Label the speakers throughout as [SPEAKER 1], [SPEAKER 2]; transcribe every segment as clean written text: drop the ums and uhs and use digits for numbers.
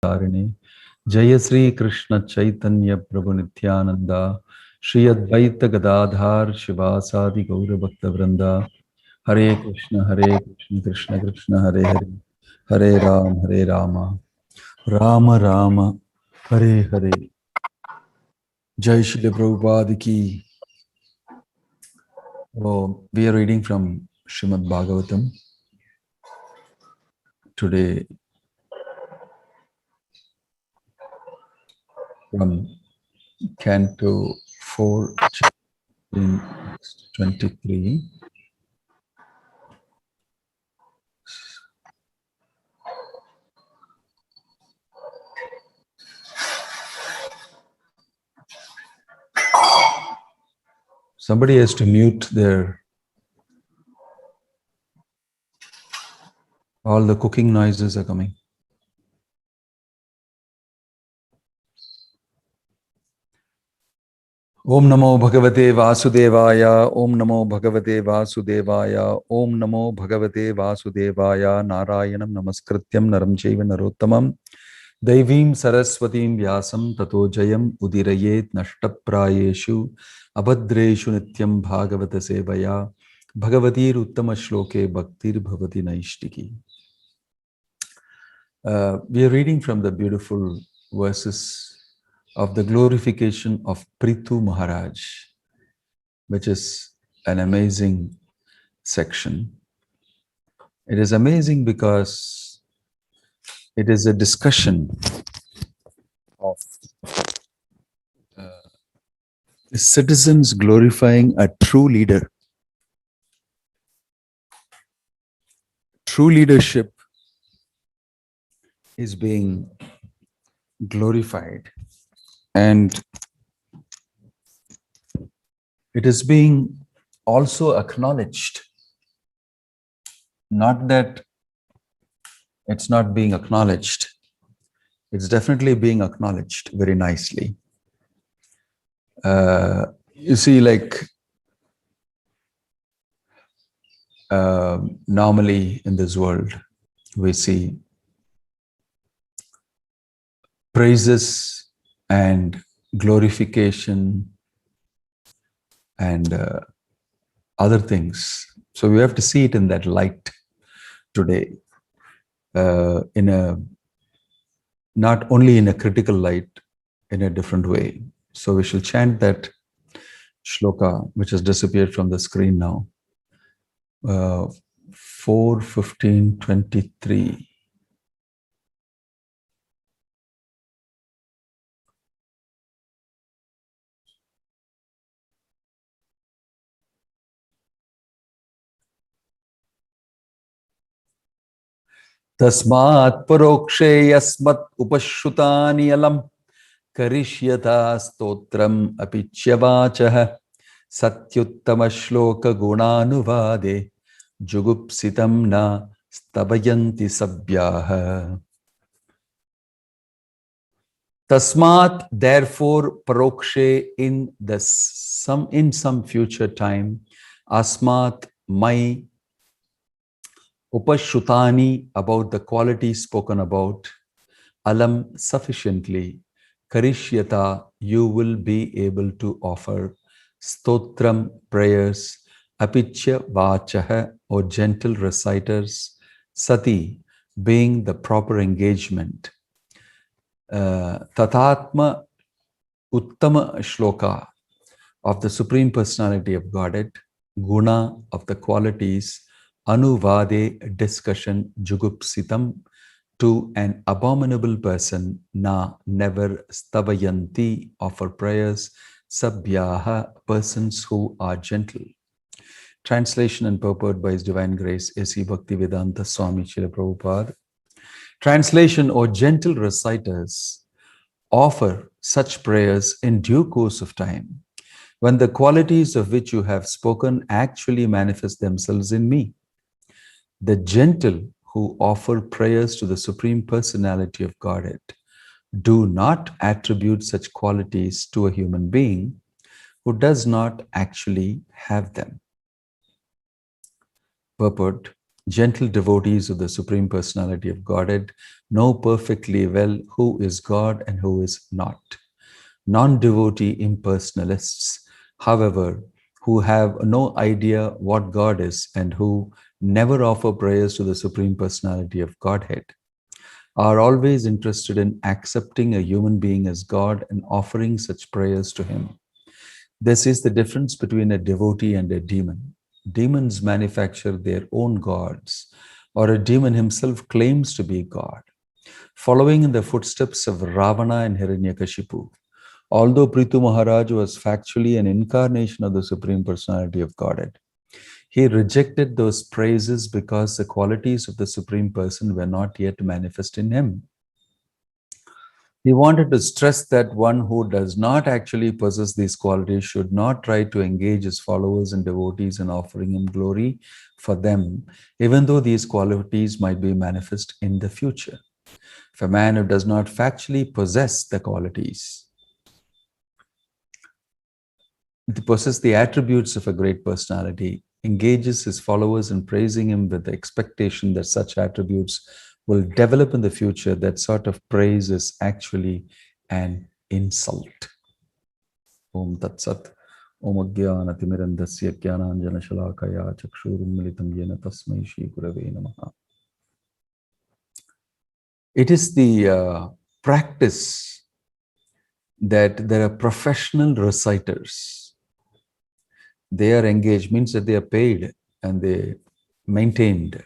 [SPEAKER 1] Tarini. Jaya Sri Krishna Chaitanya Prabhu Nityananda Shri Advaita Gadadhar Shivasadi Gaura Bhakta Vrinda Hare Krishna Krishna Krishna Hare Hare Hare Rama Rama Rama Hare Hare. Jai Shri Prabhupada Ki. Oh, we are reading from Srimad Bhagavatam today from Canto 4, in 23. Somebody has to mute their, all the cooking noises are coming. Om Namo Bhagavate Vasudevaya, Om Namo Bhagavate Vasudevaya, Om Namo Bhagavate Vasudevaya, Narayanam Namaskrityam Naram Chaiva Narottamam, Daivim Saraswatim Vyasam Tato Jayam Udirayet Nashtaprayeshu, Abhadreshu Nityam Bhagavata Sevaya, Bhagavatir Uttama Shloke Bhaktir Bhavati Naishtiki. We are reading from the beautiful verses of the glorification of Prthu Maharaj, which is an amazing section. It is amazing because it is a discussion of citizens glorifying a true leader. True leadership is being glorified, and it is being also acknowledged. Not that it's not being acknowledged. It's definitely being acknowledged very nicely. You see, like normally in this world, we see praises and glorification and other things. So we have to see it in that light today, in a not only in a critical light, in a different way. So we shall chant that shloka, which has disappeared from the screen now. 4:15:23. Tasmat parokshe yasmat upashrutani alam karishyata stotram apichyavachah satyuttama shloka gunanuvade jugupsitam na stabayanti sabhyaha. Tasmat, therefore, parokshe, in some future time, asmat, my, upashrutani, about the qualities spoken about, alam, sufficiently, karishyata, you will be able to offer, stotram, prayers, apichya vachaha, or gentle reciters, sati, being the proper engagement, tatatma uttama shloka, of the Supreme Personality of Godhead, guna, of the qualities, anuvade, discussion, jugupsitam, to an abominable person, na, never, stavayanti, offer prayers, sabhyaha, persons who are gentle. Translation and purport by His Divine Grace A.C. Bhaktivedanta Swami Srila Prabhupada. Translation: or gentle reciters offer such prayers in due course of time, when the qualities of which you have spoken actually manifest themselves in me. The gentle who offer prayers to the Supreme Personality of Godhead do not attribute such qualities to a human being who does not actually have them. Purport: Gentle devotees of the Supreme Personality of Godhead know perfectly well who is God and who is not. Non-devotee impersonalists, however, who have no idea what God is and who never offer prayers to the Supreme Personality of Godhead, are always interested in accepting a human being as God and offering such prayers to him. This is the difference between a devotee and a demon. Demons manufacture their own gods, or a demon himself claims to be God. Following in the footsteps of Ravana and Hiranyakashipu, although Prthu Maharaj was factually an incarnation of the Supreme Personality of Godhead, he rejected those praises because the qualities of the Supreme Person were not yet manifest in him. He wanted to stress that one who does not actually possess these qualities should not try to engage his followers and devotees in offering him glory for them, even though these qualities might be manifest in the future. If a man who does not factually possess the qualities, possess the attributes of a great personality, engages his followers in praising him with the expectation that such attributes will develop in the future, that sort of praise is actually an insult. Om Tat Sat. Om Ajnana Timirandasya Jnananjana Shalakaya Chakshurum Militam Yena Tasmai Shri Gurave Namaha. It is the practice that there are professional reciters. They are engaged, means that they are paid and they maintained.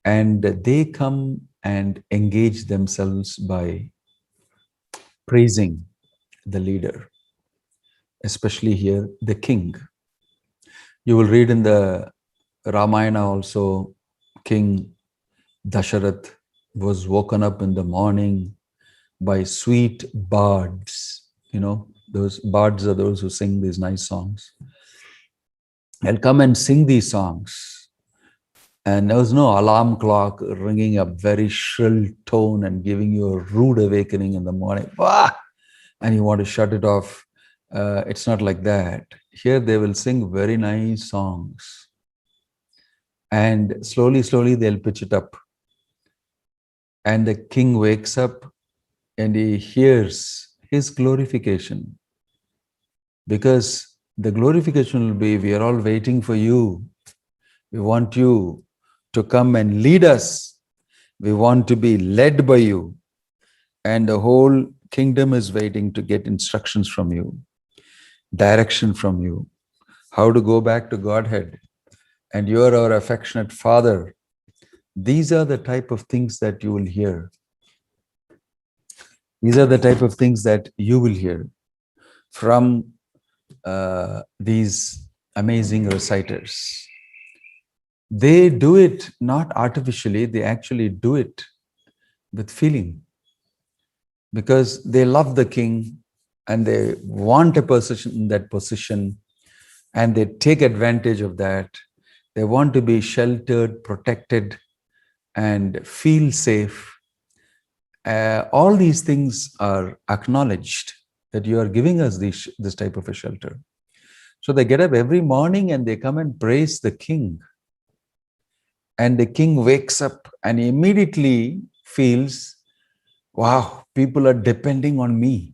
[SPEAKER 1] And they come and engage themselves by praising the leader, especially here, the king. You will read in the Ramayana also, King Dasharath was woken up in the morning by sweet bards. You know, those bards are those who sing these nice songs. They'll come and sing these songs. And there was no alarm clock ringing a very shrill tone and giving you a rude awakening in the morning. And you want to shut it off. It's not like that. Here they will sing very nice songs. And slowly, slowly they'll pitch it up. And the king wakes up and he hears his glorification. Because the glorification will be, we are all waiting for you. We want you to come and lead us. We want to be led by you. And the whole kingdom is waiting to get instructions from you, direction from you, how to go back to Godhead. And you are our affectionate Father. These are the type of things that you will hear. These are the type of things that you will hear from these amazing reciters. They do it not artificially, they actually do it with feeling. Because they love the king and they want a position in that position and they take advantage of that. They want to be sheltered, protected, and feel safe. All these things are acknowledged that you are giving us this type of a shelter. So they get up every morning and they come and praise the king. And the king wakes up and immediately feels, wow, people are depending on me.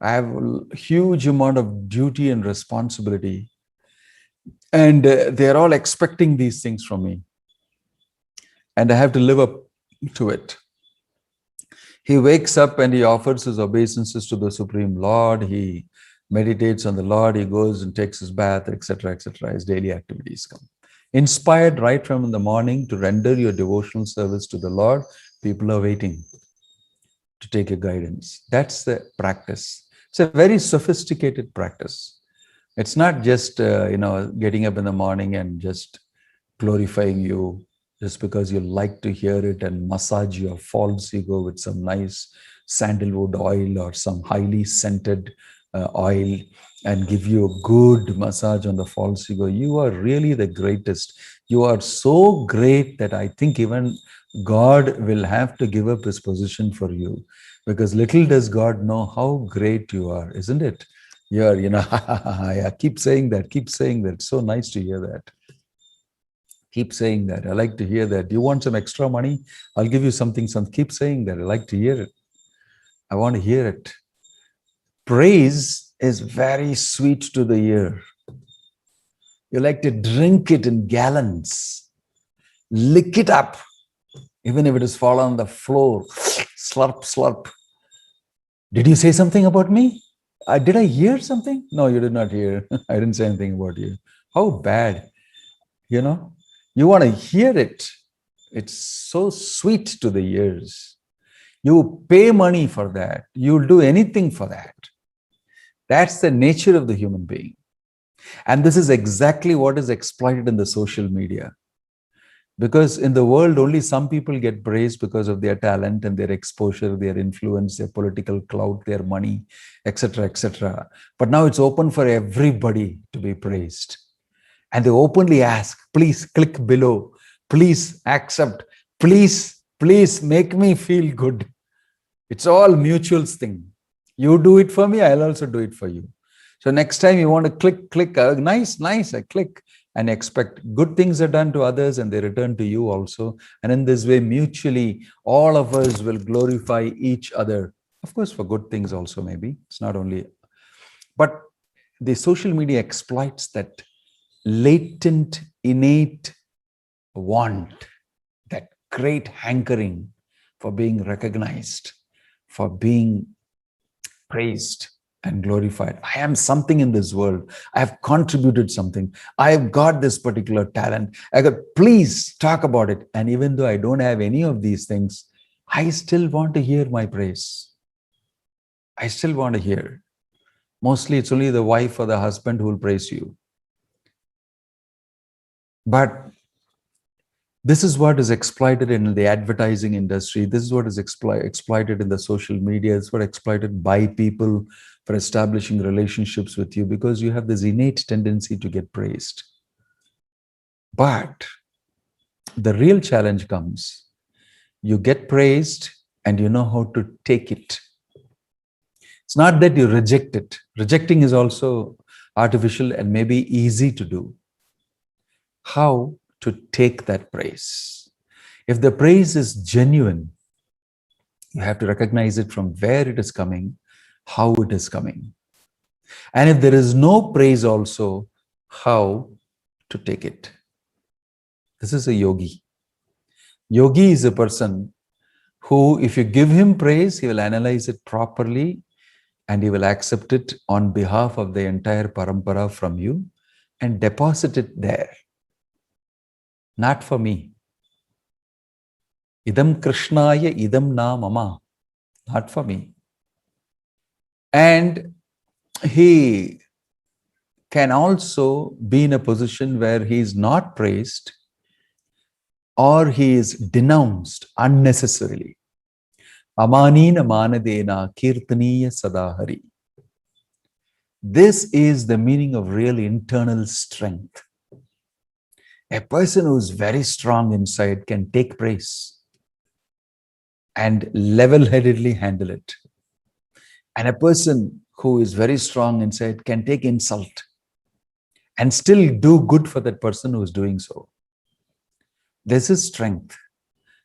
[SPEAKER 1] I have a huge amount of duty and responsibility. And they're all expecting these things from me. And I have to live up to it. He wakes up and he offers his obeisances to the Supreme Lord. He meditates on the Lord. He goes and takes his bath, etc., etc. His daily activities come. Inspired right from the morning to render your devotional service to the Lord, people are waiting to take your guidance. That's the practice. It's a very sophisticated practice. It's not just, getting up in the morning and just glorifying you just because you like to hear it and massage your false ego with some nice sandalwood oil or some highly scented oil and give you a good massage on the false ego. You are really the greatest. You are so great that I think even God will have to give up his position for you, because little does God know how great you are, isn't it? You are, I keep saying that, keep saying that. It's so nice to hear that. Keep saying that. I like to hear that. You want some extra money? I'll give you something. Keep saying that. I like to hear it. I want to hear it. Praise is very sweet to the ear. You like to drink it in gallons. Lick it up. Even if it is fallen on the floor. Slurp, slurp. Did you say something about me? Did I hear something? No, you did not hear. I didn't say anything about you. How bad. You know, you want to hear it. It's so sweet to the ears. You pay money for that. You'll do anything for that. That's the nature of the human being. And this is exactly what is exploited in the social media. Because in the world, only some people get praised because of their talent and their exposure, their influence, their political clout, their money, etc., etc. But now it's open for everybody to be praised. And they openly ask, please click below, please accept, please make me feel good. It's all mutual thing. You do it for me, I'll also do it for you. So next time you want to click, nice, I click, and expect good things are done to others and they return to you also. And in this way, mutually, all of us will glorify each other. Of course, for good things also maybe. It's not only, but the social media exploits that latent, innate want, that great hankering for being recognized, for being praised and glorified. I am something in this world. I have contributed something. I have got this particular talent. Please talk about it. And even though I don't have any of these things, I still want to hear my praise. I still want to hear. Mostly it's only the wife or the husband who will praise you. But this is what is exploited in the advertising industry. This is what is exploited in the social media. It's what is exploited by people for establishing relationships with you, because you have this innate tendency to get praised. But the real challenge comes, you get praised and you know how to take it. It's not that you reject it. Rejecting is also artificial and maybe easy to do. How to take that praise? If the praise is genuine, you have to recognize it from where it is coming, how it is coming. And if there is no praise also, how to take it. This is a yogi. Yogi is a person who, if you give him praise, he will analyze it properly and he will accept it on behalf of the entire parampara from you and deposit it there. Not for me. Idam Krishnaya, idam na mama. Not for me. And he can also be in a position where he is not praised or he is denounced unnecessarily. Amanina manadena kirtaniya sadahari. This is the meaning of real internal strength. A person who is very strong inside can take praise and level-headedly handle it. And a person who is very strong inside can take insult and still do good for that person who is doing so. This is strength.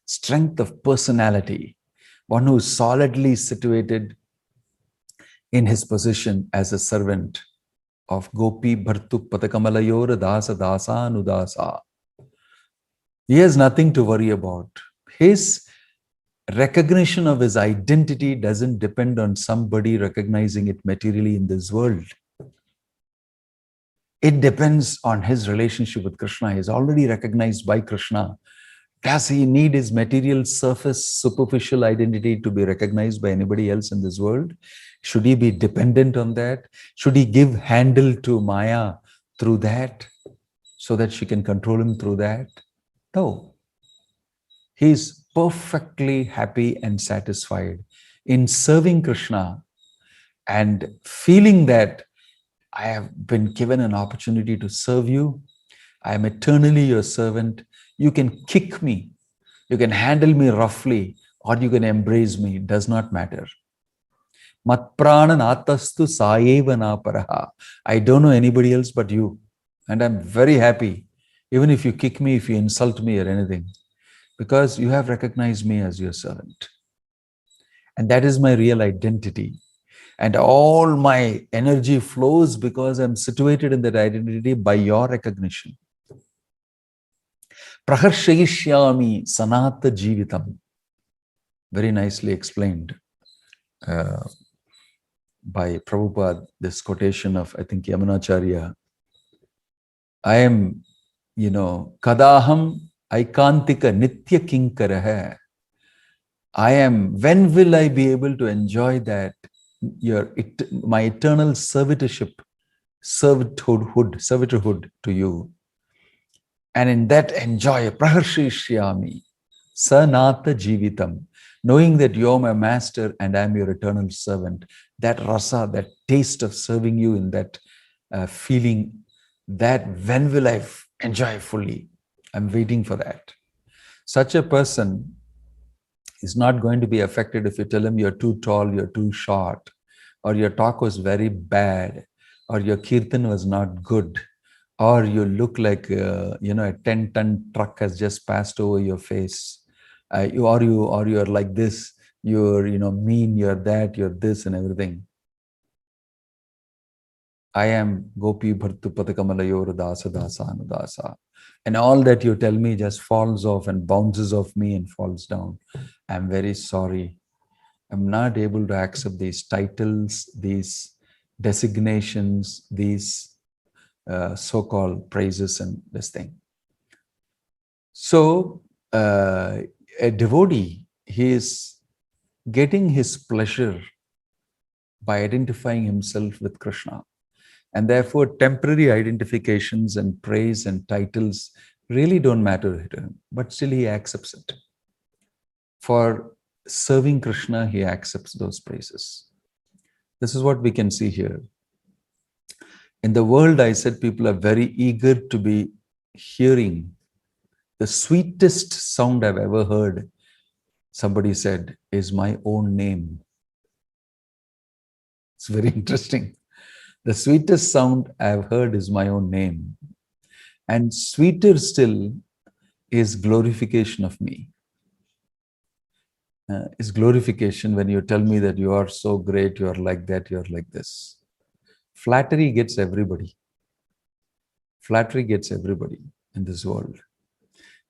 [SPEAKER 1] Strength of personality. One who is solidly situated in his position as a servant of Gopi Bhartu Patakamalayora Dasa Dasa Nudasa. He has nothing to worry about. His recognition of his identity doesn't depend on somebody recognizing it materially in this world. It depends on his relationship with Krishna. He is already recognized by Krishna. Does he need his material surface, superficial identity to be recognized by anybody else in this world? Should he be dependent on that? Should he give handle to Maya through that so that she can control him through that? No. He is perfectly happy and satisfied in serving Krishna and feeling that I have been given an opportunity to serve you. I am eternally your servant. You can kick me, you can handle me roughly, or you can embrace me. It does not matter. Mat pranan atastu sayeva na paraha. I don't know anybody else but you. And I'm very happy Even if you kick me, if you insult me or anything, because you have recognized me as your servant. And that is my real identity. And all my energy flows because I'm situated in that identity by your recognition. Praharshayishyami sanata jivitam. Very nicely explained by Prabhupada, this quotation of, I think, Yamunacharya. I am, kadaham aikantika nitya kinkara hai. I am, when will I be able to enjoy that, my eternal servitorship, servitorhood to you? And in that enjoy, praharshishyami, sanata jivitam, knowing that you're my master and I'm your eternal servant, that rasa, that taste of serving you in that feeling, that when will I enjoy fully? I'm waiting for that. Such a person is not going to be affected if you tell him you're too tall, you're too short, or your talk was very bad, or your kirtan was not good, or you look like a 10-ton truck has just passed over your face, or you're like this, you're mean, you're that, you're this and everything. I am Gopi Bhartu Patakamalayor Dasa Dasa Anudasa. And all that you tell me just falls off and bounces off me and falls down. I'm very sorry. I'm not able to accept these titles, these designations, these so-called praises and this thing. So a devotee, he is getting his pleasure by identifying himself with Krishna. And therefore, temporary identifications and praise and titles really don't matter to him, but still he accepts it. For serving Krishna, he accepts those praises. This is what we can see here. In the world, I said people are very eager to be hearing the sweetest sound I've ever heard, somebody said, is my own name. It's very interesting. The sweetest sound I've heard is my own name. And sweeter still is glorification of me. Is glorification when you tell me that you are so great, you are like that, you are like this. Flattery gets everybody. Flattery gets everybody in this world.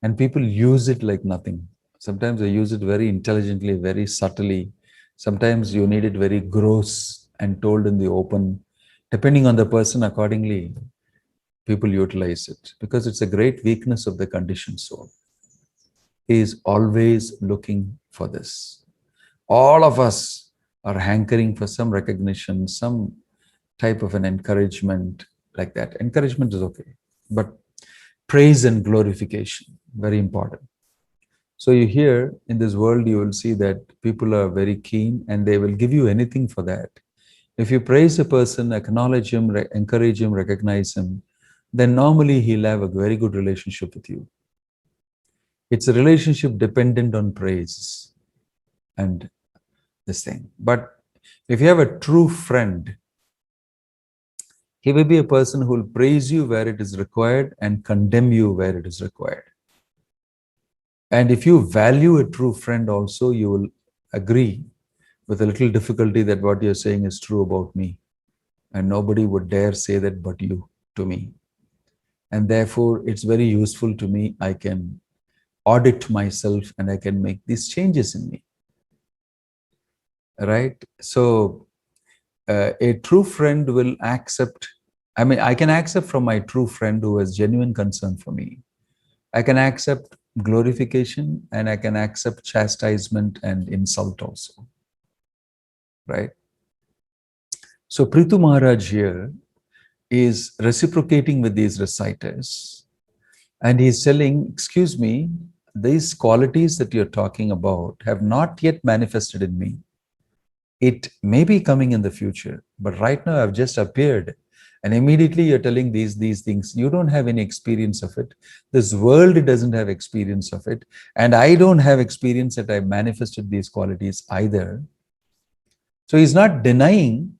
[SPEAKER 1] And people use it like nothing. Sometimes they use it very intelligently, very subtly. Sometimes you need it very gross and told in the open. Depending on the person, accordingly, people utilize it because it's a great weakness of the conditioned soul. He is always looking for this. All of us are hankering for some recognition, some type of an encouragement like that. Encouragement is okay, but praise and glorification, very important. So you hear in this world, you will see that people are very keen and they will give you anything for that. If you praise a person, acknowledge him, encourage him, recognize him, then normally he'll have a very good relationship with you. It's a relationship dependent on praise and this thing. But if you have a true friend, he will be a person who will praise you where it is required and condemn you where it is required. And if you value a true friend also, you will agree with a little difficulty that what you're saying is true about me. And nobody would dare say that but you to me. And therefore, it's very useful to me. I can audit myself and I can make these changes in me. Right? So a true friend will accept, I can accept from my true friend who has genuine concern for me. I can accept glorification and I can accept chastisement and insult also. Right? So Prthu Maharaj here is reciprocating with these reciters and he's telling, excuse me, these qualities that you're talking about have not yet manifested in me. It may be coming in the future, but right now I've just appeared and immediately you're telling these things. You don't have any experience of it. This world doesn't have experience of it. And I don't have experience that I manifested these qualities either. So he's not denying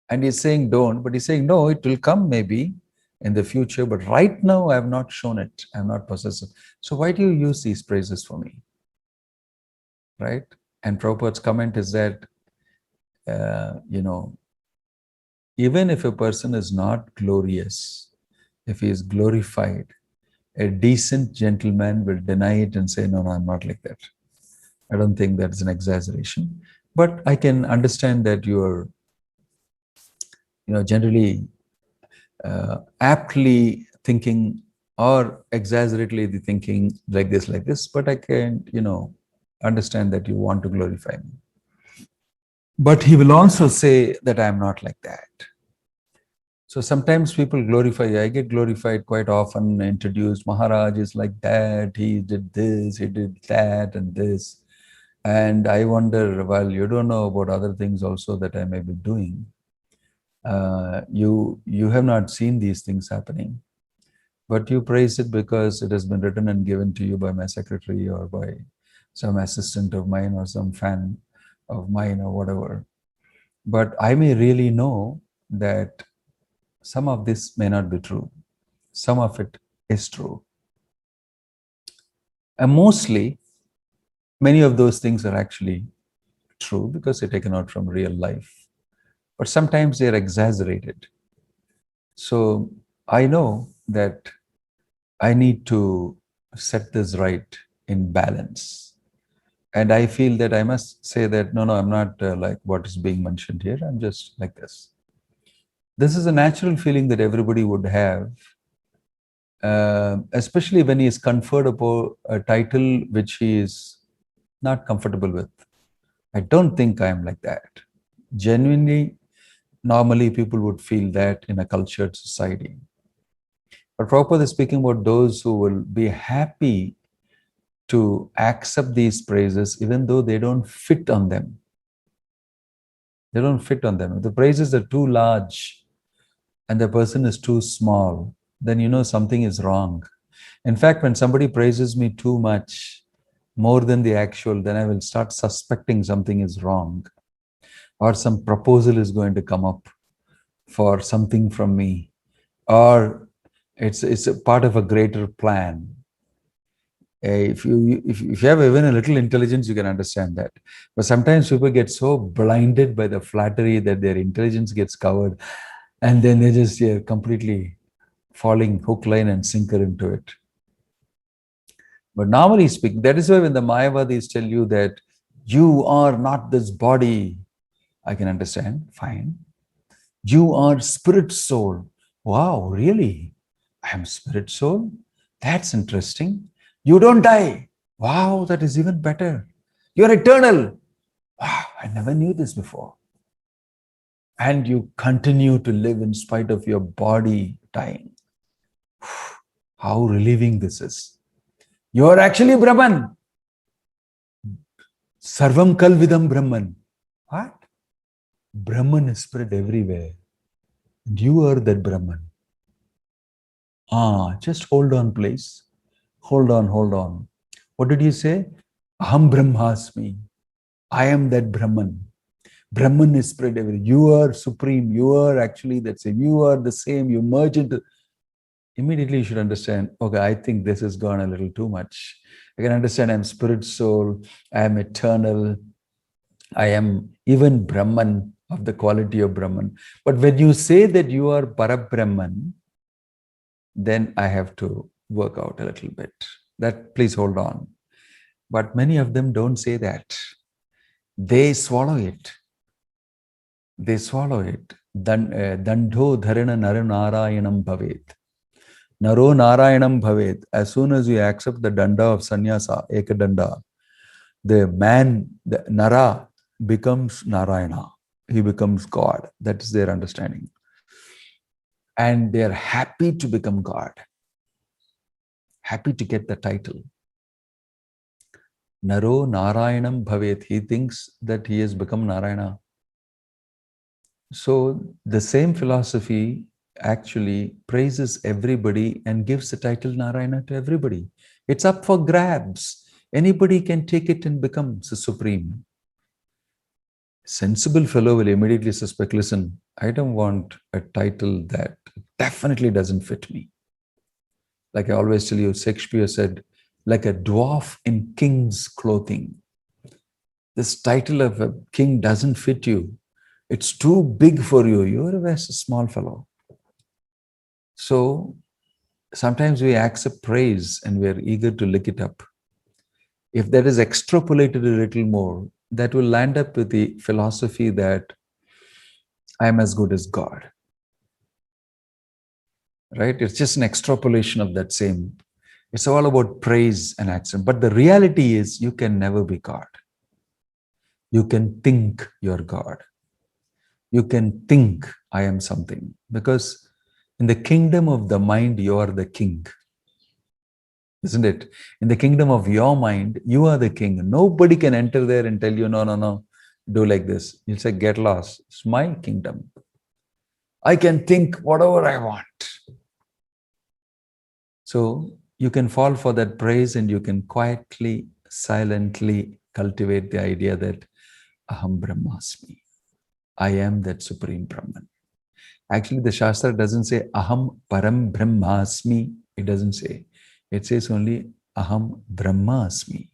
[SPEAKER 1] and he's saying don't, but he's saying, no, it will come maybe. in the future, but right now I have not shown it. I am not possessive. So why do you use these praises for me? Right? And Prabhupada's comment is that, even if a person is not glorious, if he is glorified, a decent gentleman will deny it and say, no, I'm not like that. I don't think that's an exaggeration. But I can understand that you're, generally aptly thinking or exaggerately thinking like this. But I can, understand that you want to glorify me. But he will also say that I'm not like that. So sometimes people glorify, I get glorified quite often, introduced, Maharaj is like that, he did this, he did that and this. And I wonder, well, you don't know about other things also that I may be doing. You have not seen these things happening, but you praise it because it has been written and given to you by my secretary or by some assistant of mine or some fan of mine or whatever. But I may really know that some of this may not be true. Some of it is true. And mostly, many of those things are actually true because they're taken out from real life. But sometimes they're exaggerated. So I know that I need to set this right in balance. And I feel that I must say that, no, I'm not like what is being mentioned here. I'm just like this. This is a natural feeling that everybody would have, especially when he is conferred upon a title which he is not comfortable with. I don't think I am like that. Genuinely, normally people would feel that in a cultured society. But Prabhupada is speaking about those who will be happy to accept these praises even though they don't fit on them. They don't fit on them. If the praises are too large and the person is too small, then you know something is wrong. In fact, when somebody praises me too much, more than the actual, then I will start suspecting something is wrong, or some proposal is going to come up for something from me, or it's a part of a greater plan. If you have even a little intelligence, you can understand that. But sometimes people get so blinded by the flattery that their intelligence gets covered, and then they just completely falling hook, line, and sinker into it. But normally speaking, that is why when the Mayavadis tell you that you are not this body, I can understand, fine. You are spirit soul. Wow, really? I am spirit soul? That's interesting. You don't die. Wow, that is even better. You're eternal. Wow, I never knew this before. And you continue to live in spite of your body dying. How relieving this is. You are actually Brahman. Sarvam Kalvidam Brahman. What? Brahman is spread everywhere. And you are that Brahman. Just hold on, please. Hold on. What did you say? Aham Brahmasmi. I am that Brahman. Brahman is spread everywhere. You are supreme. You are actually that same. You are the same. You merge into. Immediately you should understand, okay, I think this has gone a little too much. I can understand I'm spirit soul. I am eternal. I am even Brahman, of the quality of Brahman. But when you say that you are Parabrahman, then I have to work out a little bit. That, please hold on. But many of them don't say that. They swallow it. They swallow it. Dandho dharana naranaarayanam bhavet. Naro narayanam bhavet. As soon as you accept the danda of sannyasa, ekadanda, the man, the Nara, becomes Narayana. He becomes God. That is their understanding. And they are happy to become God. Happy to get the title. Naro Narayanam Bhavet. He thinks that he has become Narayana. So the same philosophy actually praises everybody and gives the title Narayana to everybody. It's up for grabs. Anybody can take it and become the supreme. Sensible fellow will immediately suspect, listen, I don't want a title that definitely doesn't fit me. Like I always tell you, Shakespeare said, like a dwarf in king's clothing. This title of a king doesn't fit you. It's too big for you. You're a small fellow. So sometimes we accept praise and we are eager to lick it up. If that is extrapolated a little more, that will land up with the philosophy that I am as good as God. Right? It's just an extrapolation of that same. It's all about praise and action. But the reality is you can never be God. You can think you're God. You can think I am something. Because in the kingdom of the mind, you are the king. Isn't it? In the kingdom of your mind, you are the king. Nobody can enter there and tell you, no, do like this. You'll say, get lost. It's my kingdom. I can think whatever I want. So you can fall for that praise and you can quietly, silently cultivate the idea that Aham Brahmasmi. I am that Supreme Brahman. Actually, the Shastra doesn't say Aham Param Brahmasmi. It doesn't say. It says only Aham Brahmasmi.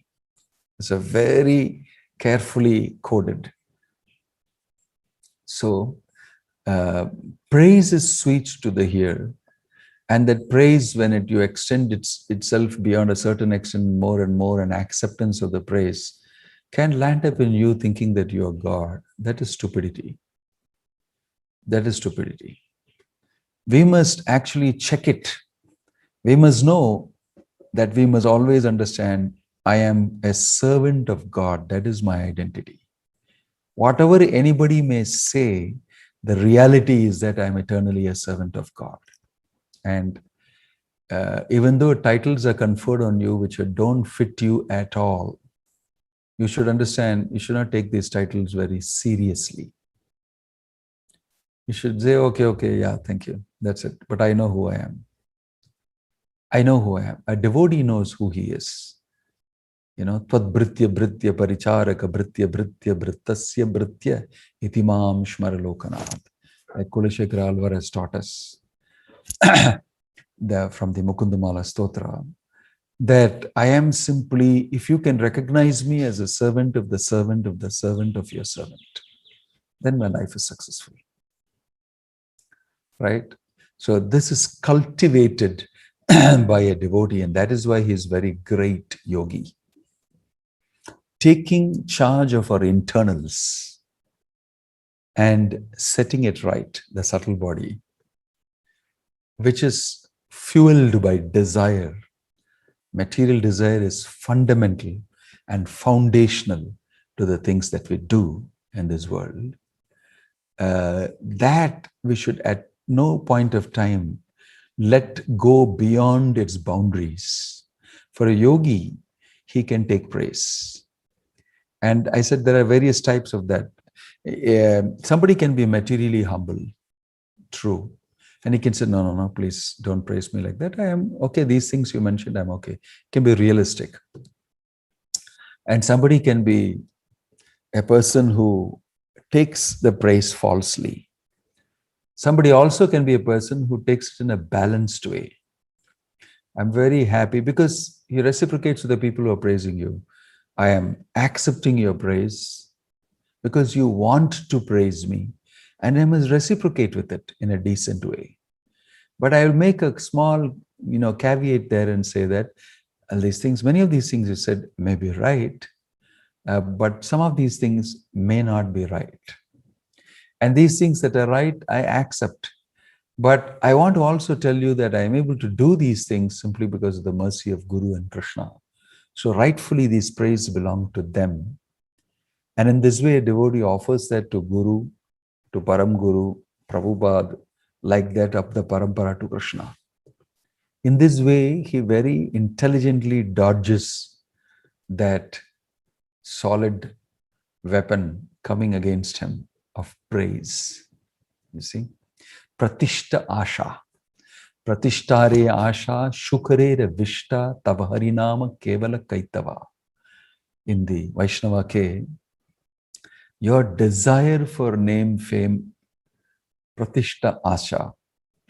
[SPEAKER 1] It's a very carefully coded. So praise is sweet to the ear. And that praise, when you extend itself beyond a certain extent more and more, and acceptance of the praise can land up in you thinking that you are God. That is stupidity. That is stupidity. We must actually check it. We must know that we must always understand I am a servant of God. That is my identity. Whatever anybody may say, the reality is that I'm eternally a servant of God. And even though titles are conferred on you which don't fit you at all, you should understand, you should not take these titles very seriously. You should say, okay, yeah, thank you. That's it. But I know who I am. I know who I am. A devotee knows who he is. You know, Tvad Britya Britya Paricharaka Britya Britya Brittasya Britya Itimam Shmara Lokanath. Like Kulashekara Alvar has taught us from the Mukundamala Stotra, that I am simply, if you can recognize me as a servant of the servant of the servant of your servant, then my life is successful. Right? So this is cultivated by a devotee, and that is why he is very great yogi. Taking charge of our internals and setting it right, the subtle body, which is fueled by desire. Material desire is fundamental and foundational to the things that we do in this world. That we should at no point of time let go beyond its boundaries. For a yogi, he can take praise. And I said there are various types of that. Somebody can be materially humble, true. And he can say, no, please don't praise me like that. I am okay. These things you mentioned, I'm okay. Can be realistic. And somebody can be a person who takes the praise falsely. Somebody also can be a person who takes it in a balanced way. I'm very happy because he reciprocates to the people who are praising you. I am accepting your praise because you want to praise me, and I must reciprocate with it in a decent way. But I will make a small, caveat there and say that these things, many of these things you said may be right, but some of these things may not be right. And these things that are right, I accept. But I want to also tell you that I am able to do these things simply because of the mercy of Guru and Krishna. So rightfully, these praise belong to them. And in this way, a devotee offers that to Guru, to Param Guru, Prabhupada, like that of the Parampara to Krishna. In this way, he very intelligently dodges that solid weapon coming against him of praise. You see? Pratishta Asha. Pratishtare Asha Shukare Vishta Tavaharinama Kevala Kaitava. In the Vaishnava Ke, your desire for name, fame, Pratishta Asha,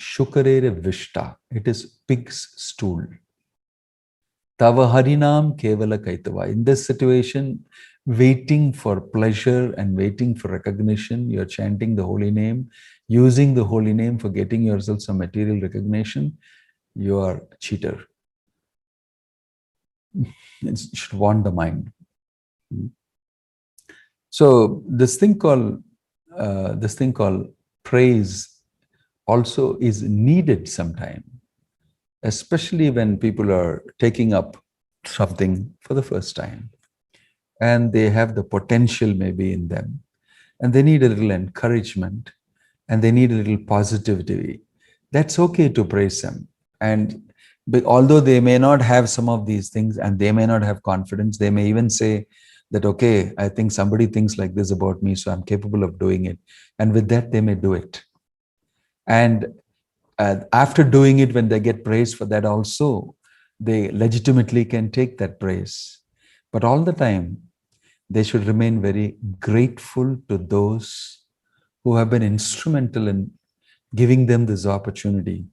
[SPEAKER 1] Shukarere Vishta, it is pig's stool. Tava Harinam Kevala Kaitava. In this situation, waiting for pleasure and waiting for recognition, you're chanting the holy name, using the holy name for getting yourself some material recognition, you are a cheater. It should warn the mind. So this thing called praise also is needed sometime, especially when people are taking up something for the first time and they have the potential maybe in them and they need a little encouragement and they need a little positivity. That's okay to praise them. And although they may not have some of these things and they may not have confidence, they may even say that, okay, I think somebody thinks like this about me, so I'm capable of doing it. And with that, they may do it. And after doing it, when they get praised for that also, they legitimately can take that praise. But all the time, they should remain very grateful to those who have been instrumental in giving them this opportunity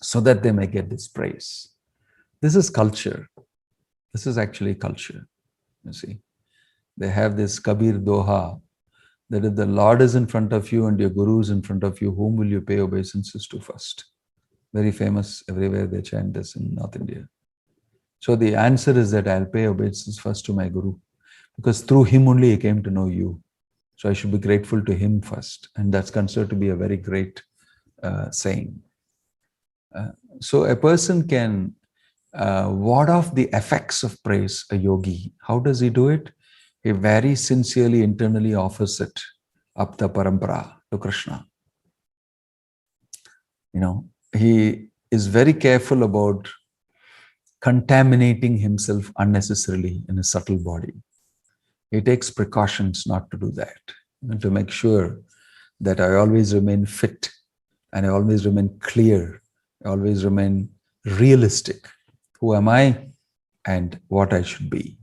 [SPEAKER 1] so that they may get this praise. This is culture. This is actually culture. You see, they have this Kabir Doha, that if the Lord is in front of you and your Guru is in front of you, whom will you pay obeisances to first? Very famous, everywhere they chant this in North India. So the answer is that I'll pay obeisances first to my Guru, because through him only I came to know you. So I should be grateful to him first. And that's considered to be a very great saying. So a person can ward off the effects of praise, a yogi. How does he do it? He very sincerely internally offers it up the parampara to Krishna. You know, he is very careful about contaminating himself unnecessarily in a subtle body. He takes precautions not to do that, and to make sure that I always remain fit and I always remain clear, I always remain realistic. Who am I and what I should be?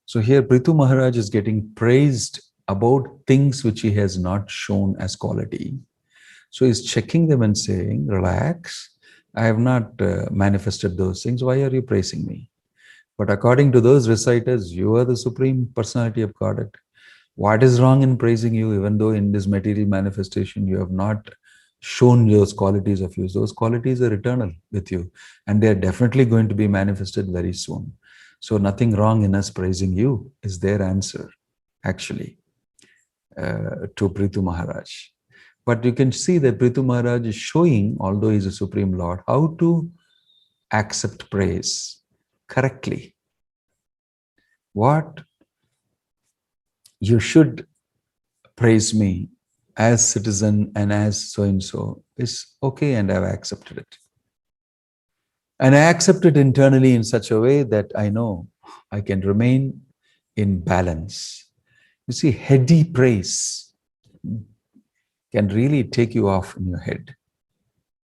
[SPEAKER 1] So here Prthu Maharaj is getting praised about things which he has not shown as quality. So he's checking them and saying, relax, I have not manifested those things. Why are you praising me? But according to those reciters, you are the Supreme Personality of Godhead. What is wrong in praising you, even though in this material manifestation you have not shown those qualities of you? Those qualities are eternal with you, and they are definitely going to be manifested very soon. So nothing wrong in us praising you is their answer, actually, to Prthu Maharaj. But you can see that Prthu Maharaj is showing, although he is a Supreme Lord, how to accept praise correctly. What you should praise me as citizen and as so-and-so is okay, and I've accepted it. And I accept it internally in such a way that I know I can remain in balance. You see, heady praise can really take you off in your head.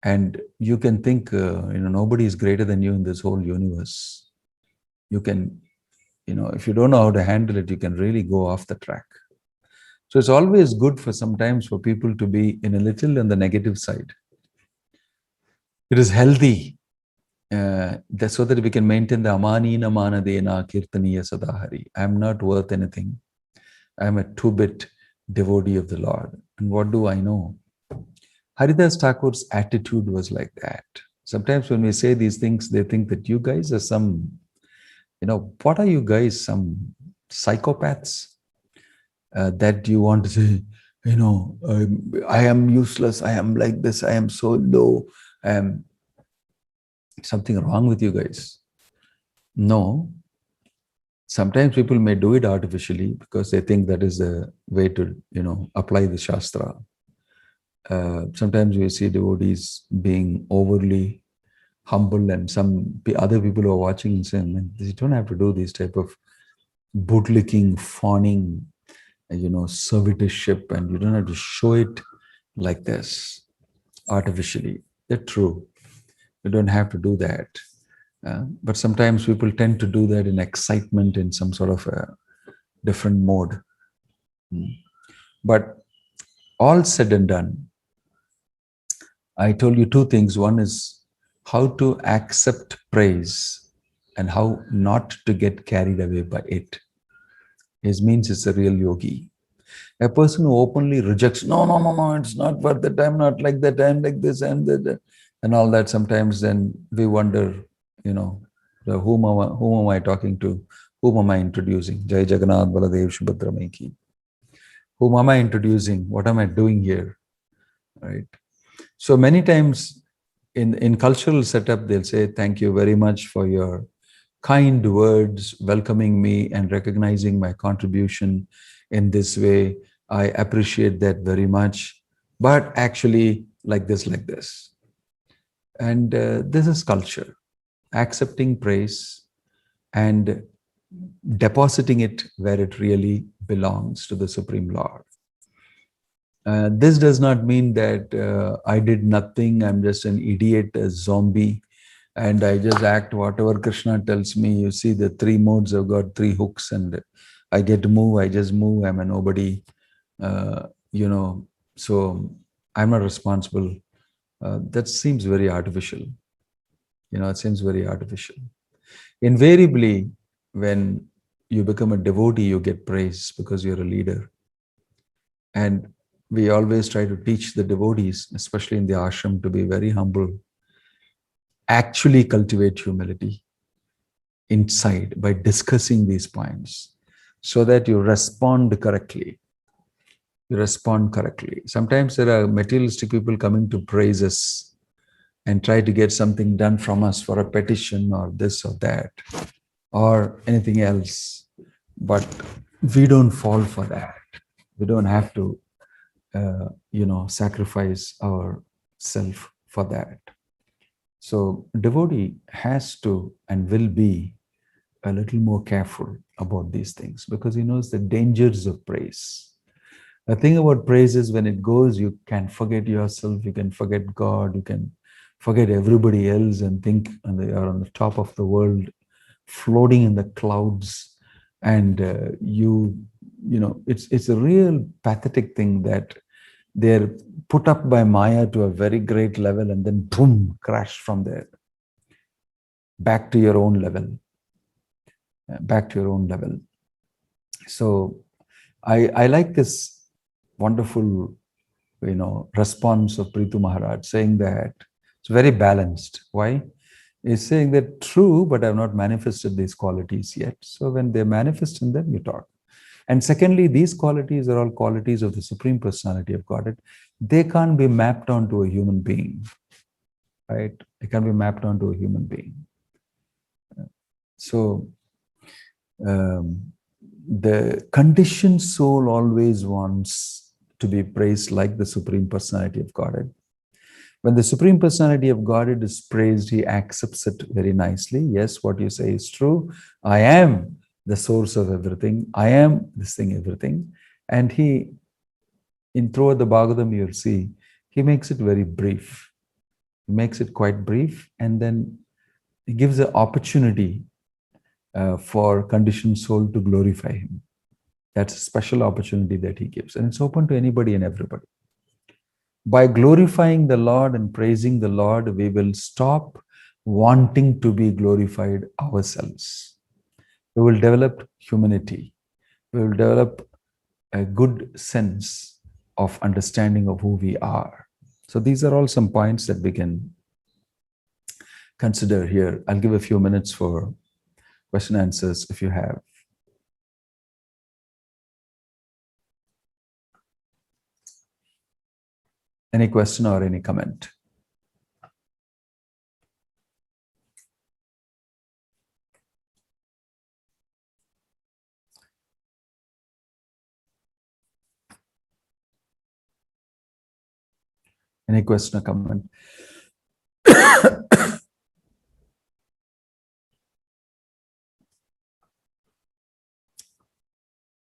[SPEAKER 1] And you can think, nobody is greater than you in this whole universe. You can, if you don't know how to handle it, you can really go off the track. So it's always good for sometimes for people to be in a little on the negative side. It is healthy. So that we can maintain the amanina manadena kirtaniya sadahari. I am not worth anything. I am a two-bit devotee of the Lord. And what do I know? Haridas Thakur's attitude was like that. Sometimes when we say these things, they think that you guys are some, what are you guys, some psychopaths? That you want to say, I am useless, I am like this, I am so low, I am something wrong with you guys. No. Sometimes people may do it artificially because they think that is the way to, apply the Shastra. Sometimes we see devotees being overly humble, and some other people who are watching and saying, you don't have to do this type of bootlicking, fawning, servitorship, and you don't have to show it like this artificially. That's true. You don't have to do that. But sometimes people tend to do that in excitement, in some sort of a different mode. But all said and done, I told you two things. One is how to accept praise and how not to get carried away by it. It means it's a real yogi. A person who openly rejects, no, no, no, no, it's not worth it, I'm not like that, I'm like this, and that, and all that. Sometimes then we wonder, you know, whom am I talking to? Whom am I introducing? Jai Jagannath Baladev Subhadra Maiki. Whom am I introducing? What am I doing here? Right? So many times in cultural setup, they'll say, thank you very much for your kind words, welcoming me and recognizing my contribution in this way. I appreciate that very much, but actually like this, like this. And this is culture, accepting praise and depositing it where it really belongs, to the Supreme Lord. This does not mean that I did nothing, I'm just an idiot, a zombie, and I just act whatever Krishna tells me. You see, the three modes have got three hooks, and I get to move, I just move, I'm a nobody. You know, so I'm not responsible. That seems very artificial. You know, it seems very artificial. Invariably, when you become a devotee, you get praise because you're a leader. And we always try to teach the devotees, especially in the ashram, to be very humble. Actually cultivate humility inside by discussing these points so that you respond correctly. You respond correctly. Sometimes there are materialistic people coming to praise us and try to get something done from us for a petition or this or that or anything else. But we don't fall for that. We don't have to, sacrifice ourself for that. So devotee has to and will be a little more careful about these things because he knows the dangers of praise. The thing about praise is when it goes, you can forget yourself, you can forget God, you can forget everybody else and think you're on the top of the world, floating in the clouds. And it's a real pathetic thing that they're put up by Maya to a very great level and then boom, crash from there. Back to your own level. Back to your own level. So I like this wonderful, response of Prthu Maharaj saying that it's very balanced. Why? He's saying that true, but I've not manifested these qualities yet. So when they manifest in them, you talk. And secondly, these qualities are all qualities of the Supreme Personality of Godhead. They can't be mapped onto a human being, right? They can't be mapped onto a human being. So the conditioned soul always wants to be praised like the Supreme Personality of Godhead. When the Supreme Personality of Godhead is praised, he accepts it very nicely. Yes, what you say is true. I am the source of everything. I am this thing, everything. And he, throughout the Bhagavatam, you'll see, he makes it very brief. He makes it quite brief, and then he gives an opportunity for conditioned soul to glorify him. That's a special opportunity that he gives. And it's open to anybody and everybody. By glorifying the Lord and praising the Lord, we will stop wanting to be glorified ourselves. We will develop humanity. We will develop a good sense of understanding of who we are. So these are all some points that we can consider here. I'll give a few minutes for question and answers if you have. Any question or any comment? Any question or comment?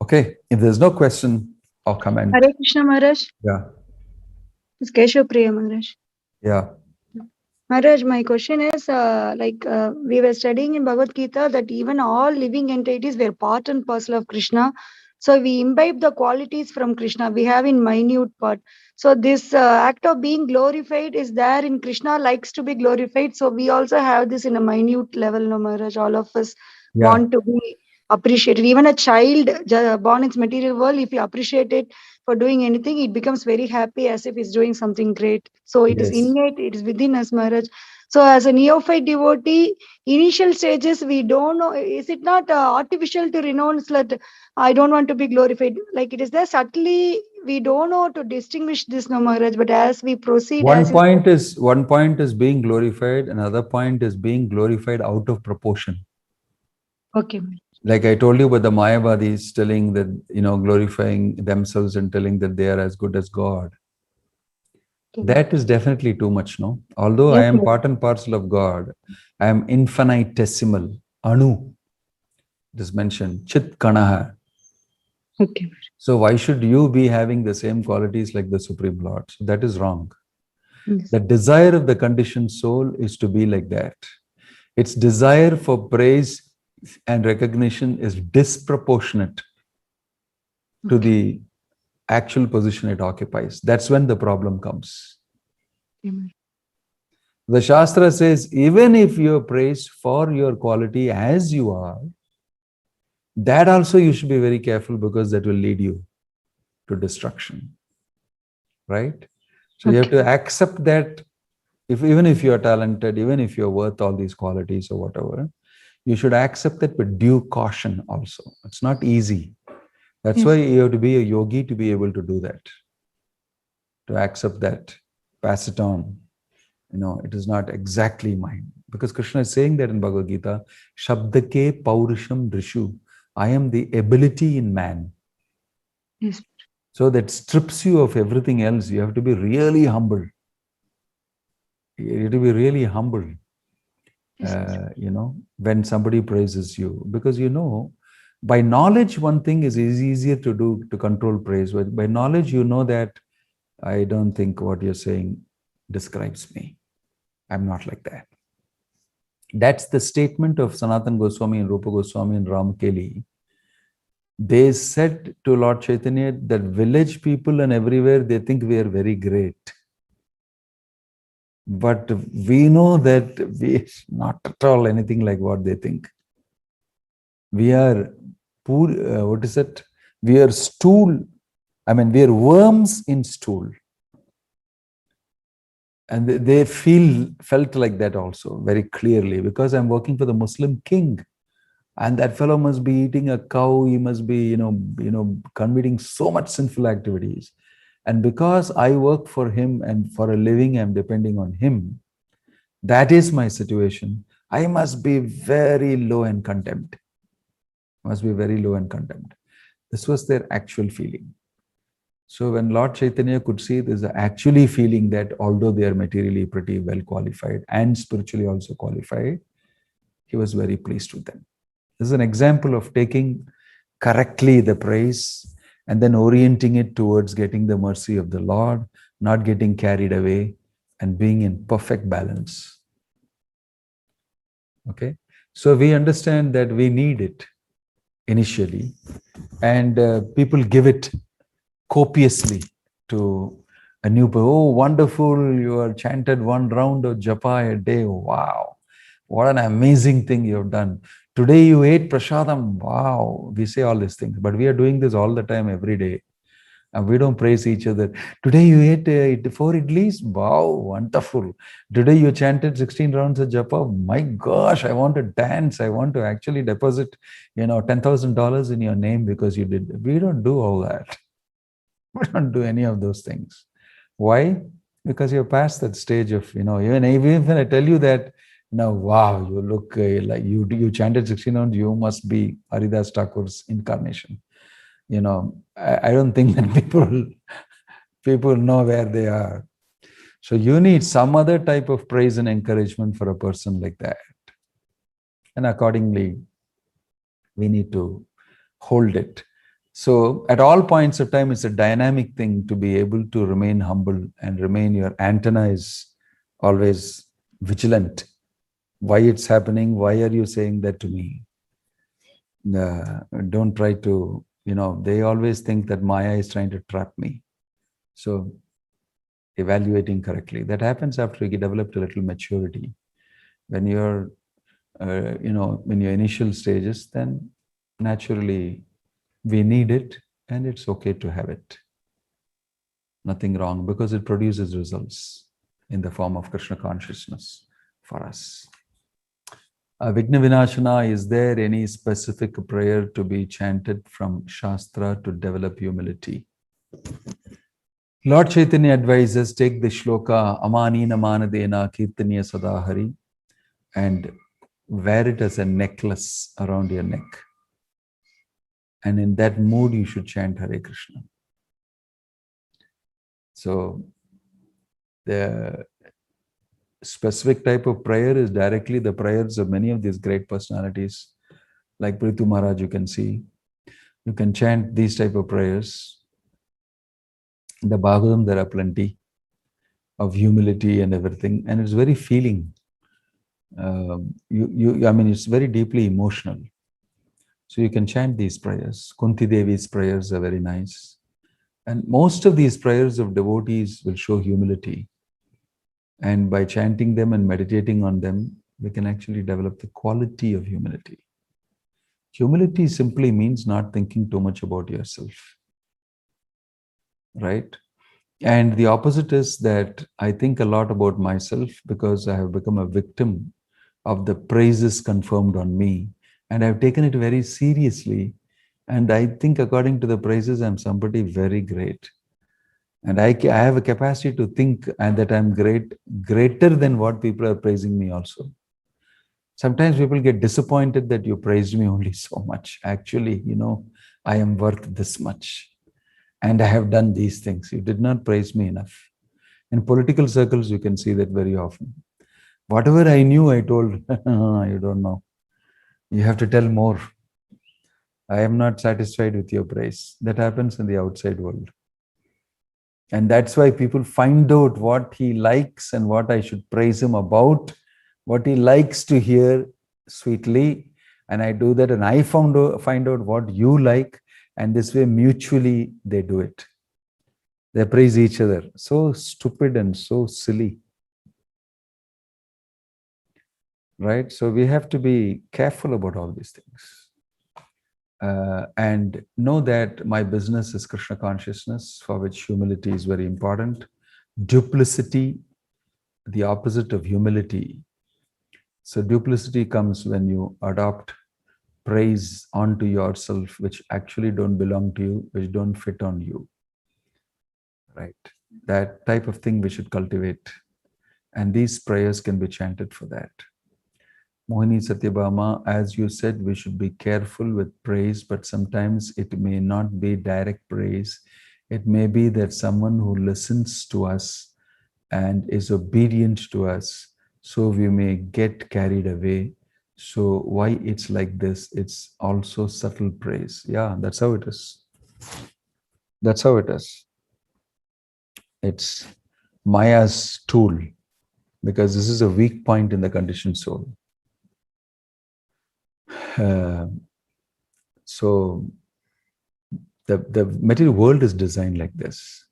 [SPEAKER 1] Okay, if there's no question or comment.
[SPEAKER 2] Hare Krishna Maharaj.
[SPEAKER 1] Yeah.
[SPEAKER 2] It's Keshav Priya Maharaj.
[SPEAKER 1] Yeah.
[SPEAKER 2] Maharaj, my question is, we were studying in Bhagavad Gita that even all living entities were part and parcel of Krishna. So we imbibe the qualities from Krishna. We have in minute part. So this act of being glorified is there in Krishna likes to be glorified. So we also have this in a minute level, no Maharaj. All of us
[SPEAKER 1] Yeah.
[SPEAKER 2] want to be appreciated. Even a child born in material world, if you appreciate it for doing anything, it becomes very happy as if it's doing something great. So it is
[SPEAKER 1] Yes.
[SPEAKER 2] innate, it is within us, Maharaj. So as a neophyte devotee, initial stages we don't know. Is it not artificial to renounce that I don't want to be glorified? Like it is there subtly. We don't know to distinguish this, no Maharaj. But as we proceed, as you said,
[SPEAKER 1] One point is being glorified, another point is being glorified out of proportion.
[SPEAKER 2] okay,
[SPEAKER 1] Like I told you about the Mayavadis telling that, glorifying themselves and telling that they are as good as God.
[SPEAKER 2] okay.
[SPEAKER 1] That is definitely too much, no? Although I
[SPEAKER 2] Yes,
[SPEAKER 1] am
[SPEAKER 2] Maharaj.
[SPEAKER 1] part and parcel of God, I am infinitesimal. Anu, it is mentioned. Chit Kanaha.
[SPEAKER 2] Okay.
[SPEAKER 1] So why should you be having the same qualities like the Supreme Lord? So that is wrong.
[SPEAKER 2] Yes.
[SPEAKER 1] The desire of the conditioned soul is to be like that. Its desire for praise and recognition is disproportionate to
[SPEAKER 2] Okay.
[SPEAKER 1] the actual position it occupies. That's when the problem comes.
[SPEAKER 2] Amen.
[SPEAKER 1] The Shastra says, even if you are praised for your quality as you are, that also you should be very careful because that will lead you to destruction. Right? So you have
[SPEAKER 2] Okay.
[SPEAKER 1] to accept that even if you are talented, even if you're worth all these qualities or whatever, you should accept it with due caution also. It's not easy. That's why
[SPEAKER 2] Yes.
[SPEAKER 1] you have to be a yogi to be able to do that, to accept that, pass it on. It is not exactly mine. Because Krishna is saying that in Bhagavad Gita, Shabdake Paurisham Drishu. I am the ability in man.
[SPEAKER 2] Yes.
[SPEAKER 1] So that strips you of everything else. You have to be really humble. You have to be really humble,
[SPEAKER 2] Yes.
[SPEAKER 1] when somebody praises you. Because by knowledge, one thing is easier to do to control praise. But by knowledge, you know that I don't think what you're saying describes me. I'm not like that. That's the statement of Sanatan Goswami and Rupa Goswami and Ramakeli. They said to Lord Chaitanya that village people and everywhere, they think we are very great. But we know that we not at all anything like what they think. We are poor, what is it? We are stool. We are worms in stool. And they felt like that also very clearly, because I'm working for the Muslim king. And that fellow must be eating a cow. He must be, committing so much sinful activities. And because I work for him and for a living, I'm depending on him. That is my situation. I must be very low in contempt. Must be very low in contempt. This was their actual feeling. So when Lord Chaitanya could see this, actually feeling that although they are materially pretty well qualified and spiritually also qualified, he was very pleased with them. This is an example of taking correctly the praise and then orienting it towards getting the mercy of the Lord, not getting carried away, and being in perfect balance. Okay? So we understand that we need it initially, and people give it copiously to a new person. Oh, wonderful, you are chanted one round of japa a day. Wow, what an amazing thing you have done. Today you ate prasadam. Wow, we say all these things, but we are doing this all the time, every day. And we don't praise each other. Today you ate 4 idlis. Wow, wonderful. Today you chanted 16 rounds of japa. My gosh, I want to dance. I want to actually deposit, $10,000 in your name because you did. We don't do all that. We don't do any of those things. Why? Because you're past that stage of, even when I tell you that, wow, you look like you chanted 16 rounds, you must be Haridas Thakur's incarnation. I don't think that people know where they are. So you need some other type of praise and encouragement for a person like that. And accordingly, we need to hold it. So at all points of time, it's a dynamic thing to be able to remain humble and remain, your antenna is always vigilant. Why it's happening? Why are you saying that to me? Don't try to They always think that Maya is trying to trap me. So evaluating correctly. That happens after you develop a little maturity. When you're, in your initial stages, then naturally we need it and it's okay to have it. Nothing wrong because it produces results in the form of Krishna consciousness for us. Vigna Vinashana, is there any specific prayer to be chanted from Shastra to develop humility? Lord Chaitanya advises, take the shloka Amanina Manadena Kirtaniya Sadahari and wear it as a necklace around your neck. And in that mood, you should chant Hare Krishna. So the specific type of prayer is directly the prayers of many of these great personalities. Like Prthu Maharaj, you can see. You can chant these type of prayers. In the Bhagavatam, there are plenty of humility and everything. And it's very feeling. It's very deeply emotional. So you can chant these prayers. Kunti Devi's prayers are very nice. And most of these prayers of devotees will show humility. And by chanting them and meditating on them, we can actually develop the quality of humility. Humility simply means not thinking too much about yourself. Right? And the opposite is that I think a lot about myself because I have become a victim of the praises confirmed on me. And I've taken it very seriously. And I think according to the praises, I'm somebody very great. And I have a capacity to think and that I'm greater than what people are praising me also. Sometimes people get disappointed that you praised me only so much. Actually, I am worth this much. And I have done these things. You did not praise me enough. In political circles, you can see that very often. Whatever I knew, I told, you don't know. You have to tell more. I am not satisfied with your praise. That happens in the outside world. And that's why people find out what he likes and what I should praise him about, what he likes to hear sweetly. And I do that and I find out what you like. And this way, mutually, they do it. They praise each other. So stupid and so silly. Right? So we have to be careful about all these things. And know that my business is Krishna consciousness, for which humility is very important. Duplicity, the opposite of humility. So duplicity comes when you adopt praise onto yourself, which actually don't belong to you, which don't fit on you. Right? That type of thing we should cultivate. And these prayers can be chanted for that. Mohini Satyabhama, as you said, we should be careful with praise, but sometimes it may not be direct praise. It may be that someone who listens to us and is obedient to us, so we may get carried away. So why it's like this? It's also subtle praise. Yeah, that's how it is. That's how it is. It's Maya's tool, because this is a weak point in the conditioned soul. So the material world is designed like this.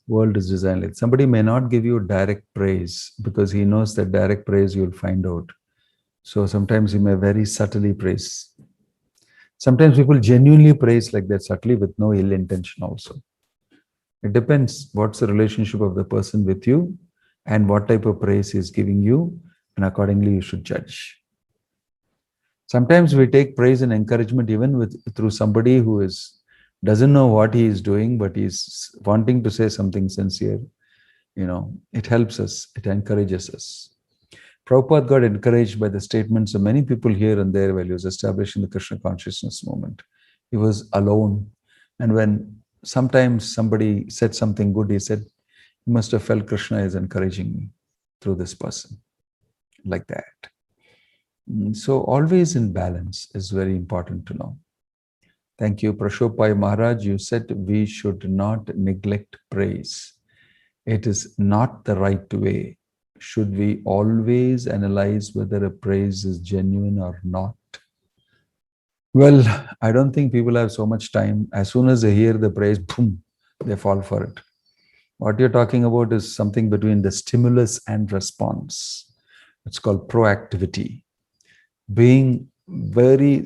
[SPEAKER 1] World is designed like somebody may not give you direct praise because he knows that direct praise you'll find out. So sometimes he may very subtly praise. Sometimes people genuinely praise like that subtly with no ill intention also. It depends what's the relationship of the person with you and what type of praise he is giving you, and accordingly you should judge. Sometimes we take praise and encouragement even through somebody who doesn't know what he is doing, but he's wanting to say something sincere. It helps us, it encourages us. Prabhupada got encouraged by the statements of many people here and there while he was establishing the Krishna consciousness movement. He was alone. And when sometimes somebody said something good, he said, "You must have felt Krishna is encouraging me through this person." Like that. So always in balance is very important to know. Thank you. Prashopai Maharaj, you said we should not neglect praise. It is not the right way. Should we always analyze whether a praise is genuine or not? Well, I don't think people have so much time. As soon as they hear the praise, boom, they fall for it. What you're talking about is something between the stimulus and response. It's called proactivity.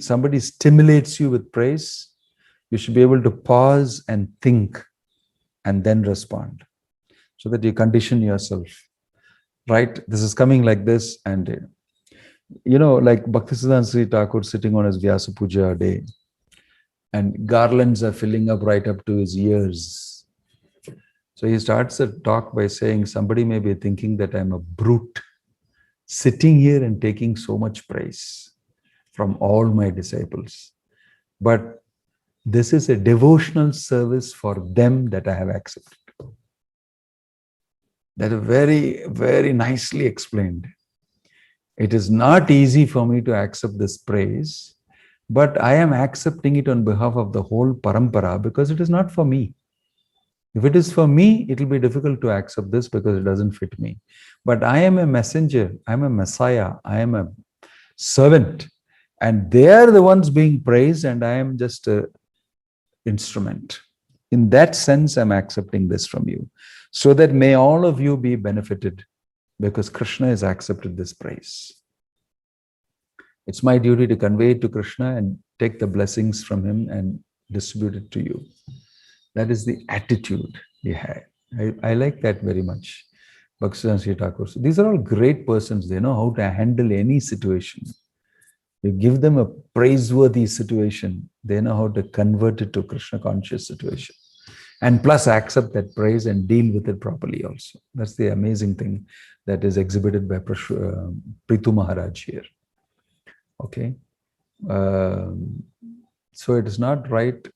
[SPEAKER 1] Somebody stimulates you with praise, you should be able to pause and think and then respond so that you condition yourself. Right? This is coming like this. And, like Bhaktisiddhanta Sri Thakur sitting on his Vyasa Puja day, and garlands are filling up right up to his ears. So he starts a talk by saying, somebody may be thinking that I'm a brute sitting here and taking so much praise from all my disciples. But this is a devotional service for them that I have accepted. That is very, very nicely explained. It is not easy for me to accept this praise, but I am accepting it on behalf of the whole parampara because it is not for me. If it is for me, it will be difficult to accept this because it doesn't fit me. But I am a messenger, I am a messiah, I am a servant, and they are the ones being praised, and I am just an instrument. In that sense, I'm accepting this from you, so that may all of you be benefited because Krishna has accepted this praise. It's my duty to convey it to Krishna and take the blessings from him and distribute it to you. That is the attitude he had. I like that very much. Bhaktisiddhanta Sri Thakur. These are all great persons. They know how to handle any situation. You give them a praiseworthy situation, they know how to convert it to Krishna conscious situation. And plus accept that praise and deal with it properly also. That's the amazing thing that is exhibited by Prthu Maharaj here. Okay. So it is not right.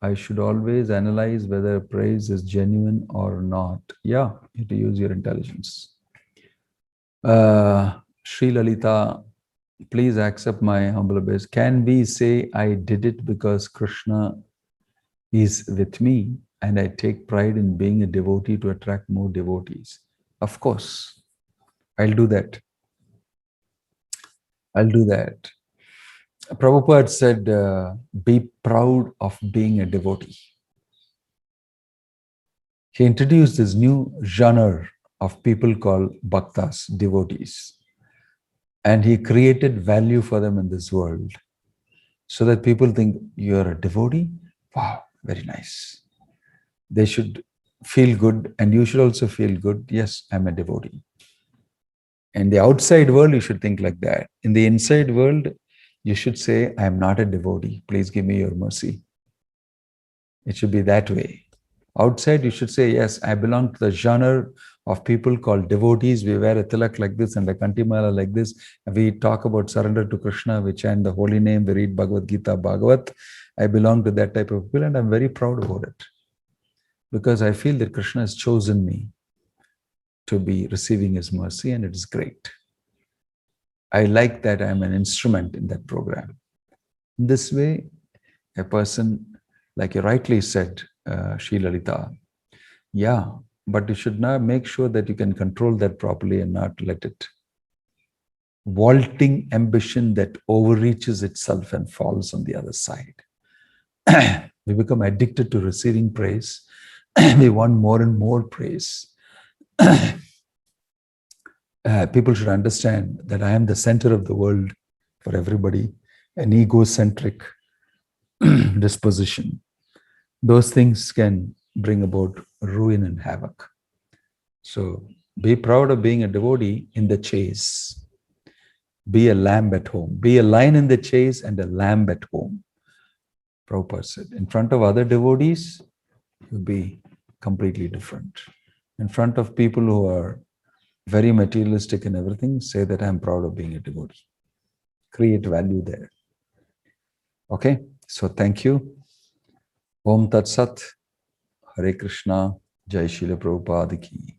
[SPEAKER 1] I should always analyze whether praise is genuine or not. Yeah, you have to use your intelligence. Sri Lalita, please accept my humble obeisance. Can we say I did it because Krishna is with me and I take pride in being a devotee to attract more devotees? Of course, I'll do that. I'll do that. Prabhupada said, be proud of being a devotee. He introduced this new genre of people called bhaktas, devotees. And he created value for them in this world so that people think, you're a devotee? Wow, very nice. They should feel good, and you should also feel good. Yes, I'm a devotee. In the outside world, you should think like that. In the inside world, you should say, I'm not a devotee. Please give me your mercy. It should be that way. Outside, you should say, yes, I belong to the genre of people called devotees. We wear a tilak like this and a kantimala like this. We talk about surrender to Krishna. We chant the holy name. We read Bhagavad Gita, Bhagavat. I belong to that type of people, and I'm very proud about it. Because I feel that Krishna has chosen me to be receiving his mercy, and it is great. I like that I'm an instrument in that program. In this way, a person, like you rightly said, Sri Lalita, yeah, but you should now make sure that you can control that properly and not let it vaulting ambition that overreaches itself and falls on the other side. We become addicted to receiving praise. We want more and more praise. People should understand that I am the center of the world for everybody, an egocentric disposition. Those things can bring about ruin and havoc. So be proud of being a devotee in the chase. Be a lamb at home. Be a lion in the chase and a lamb at home. Prabhupada said, in front of other devotees, you'll be completely different. In front of people who are very materialistic and everything, say that I'm proud of being a devotee. Create value there. Okay, so thank you. Om Tat Sat. Hare Krishna. Jai Srila Prabhupada ki.